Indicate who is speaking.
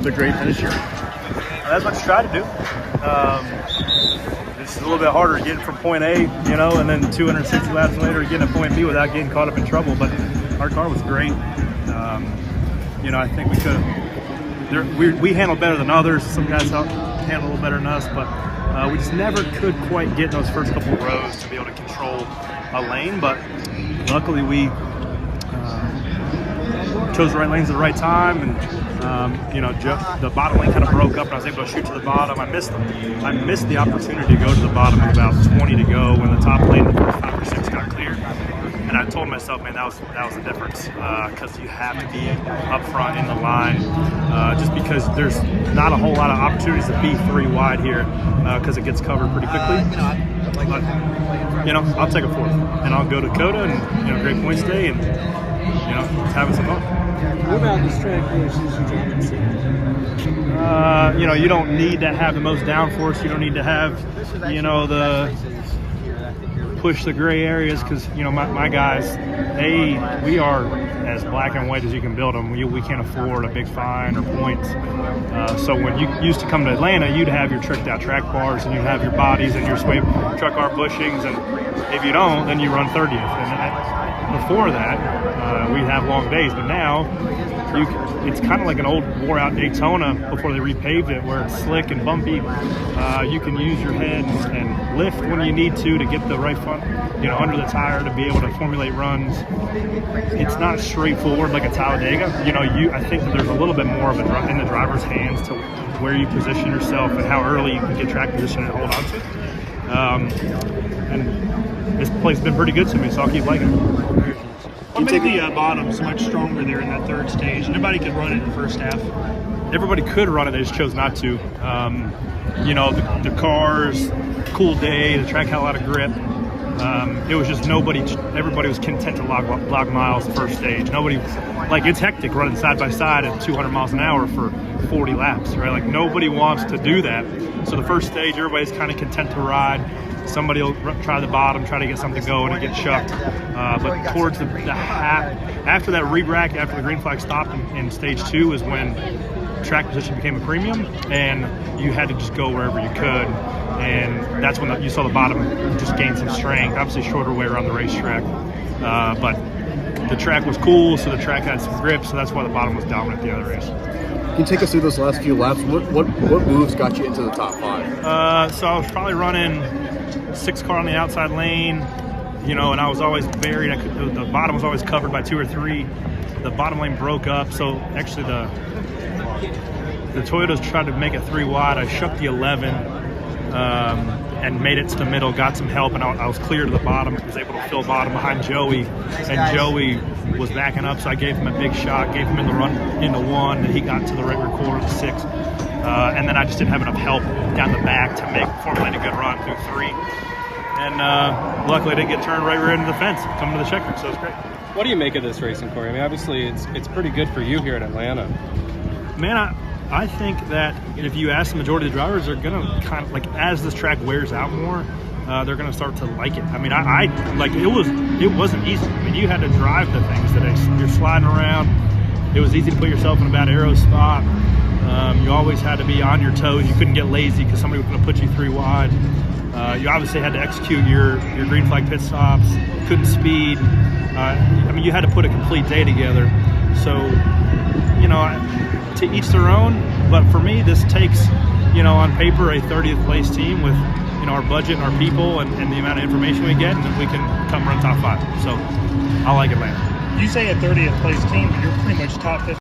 Speaker 1: a great finish here.
Speaker 2: That's what you try to do. It's a little bit harder getting from point A, you know, and then 260 laps later getting to point B without getting caught up in trouble. But our car was great. You know, I think we could have. We handled better than others. Some guys handled a little better than us, but we just never could quite get in those first couple of rows to be able to control a lane. But luckily, we chose the right lanes at the right time, and you know, the bottom lane kind of broke up, and I was able to shoot to the bottom. I missed the opportunity to go to the bottom with about 20 to go when the top lane, the first 5 or 6 got clear. And I told myself, man, that was the difference, because you have to be up front in the line, just because there's not a whole lot of opportunities to be 3 wide here, because it gets covered pretty quickly. But you know, I'll take a 4th, and I'll go to Coda, and you know, great points day, and you know, having some fun.
Speaker 3: What about this track versus your driving seat?
Speaker 2: You know, you don't need to have the most downforce. You don't need to have, you know, the push the gray areas, because you know my guys, we are as black and white as you can build them. We can't afford a big fine or points. So when you used to come to Atlanta, you'd have your tricked out track bars, and you'd have your bodies and your sway truck bar bushings, and if you don't, then you run 30th. And before that, we'd have long days, but now it's kind of like an old wore out Daytona before they repaved it, where it's slick and bumpy. You can use your head and lift when you need to get the right front, you know, under the tire to be able to formulate runs. It's not straightforward like a Talladega. You know, I think that there's a little bit more of it in the driver's hands to where you position yourself and how early you can get track position and hold on to. And this place has been pretty good to me, so I'll keep liking it.
Speaker 1: What made the bottom so much stronger there in that 3rd stage? Nobody could run it in the first half.
Speaker 2: Everybody could run it, they just chose not to. You know, the cars, cool day, the track had a lot of grip. It was just everybody was content to log miles the first stage. Nobody, like, it's hectic running side by side at 200 miles an hour for 40 laps, right? Like, nobody wants to do that. So the first stage, everybody's kind of content to ride. Somebody will try the bottom, try to get something going and get chucked. But towards the half, after that re-rack, after the green flag stopped in stage 2 is when track position became a premium, and you had to just go wherever you could. And that's when you saw the bottom just gain some strength. Obviously shorter way around the racetrack. But the track was cool, so the track had some grip, so that's why the bottom was dominant the other race.
Speaker 4: Can you take us through those last few laps? What moves got you into the top 5?
Speaker 2: So I was probably running 6 car on the outside lane, you know, and I was always buried. The bottom was always covered by 2 or 3. The bottom lane broke up, so actually the Toyotas tried to make it 3 wide. I shook the 11 and made it to the middle, got some help, and I was clear to the bottom. I was able to fill bottom behind Joey, and Joey was backing up, so I gave him a big shot, gave him in the run into 1, and he got to the right quarter of 6. And then I just didn't have enough help down the back to formulate a good run through 3. And luckily I didn't get turned right into the fence coming to the checker, so it was great.
Speaker 3: What do you make of this racing, Corey? I mean, obviously it's pretty good for you here in Atlanta.
Speaker 2: Man, I think that if you ask the majority of the drivers, they're gonna kind of, like, as this track wears out more, they're gonna start to like it. I mean, I like it wasn't easy. I mean, you had to drive the things today. You're sliding around. It was easy to put yourself in a bad aero spot. You always had to be on your toes. You couldn't get lazy because somebody was going to put you 3 wide. You obviously had to execute your green flag pit stops. Couldn't speed. I mean, you had to put a complete day together. So, you know, to each their own. But for me, this takes, you know, on paper, a 30th place team with, you know, our budget and our people and the amount of information we get, and we can come run top 5. So I like Atlanta.
Speaker 1: You say a 30th place team, but you're pretty much top 15.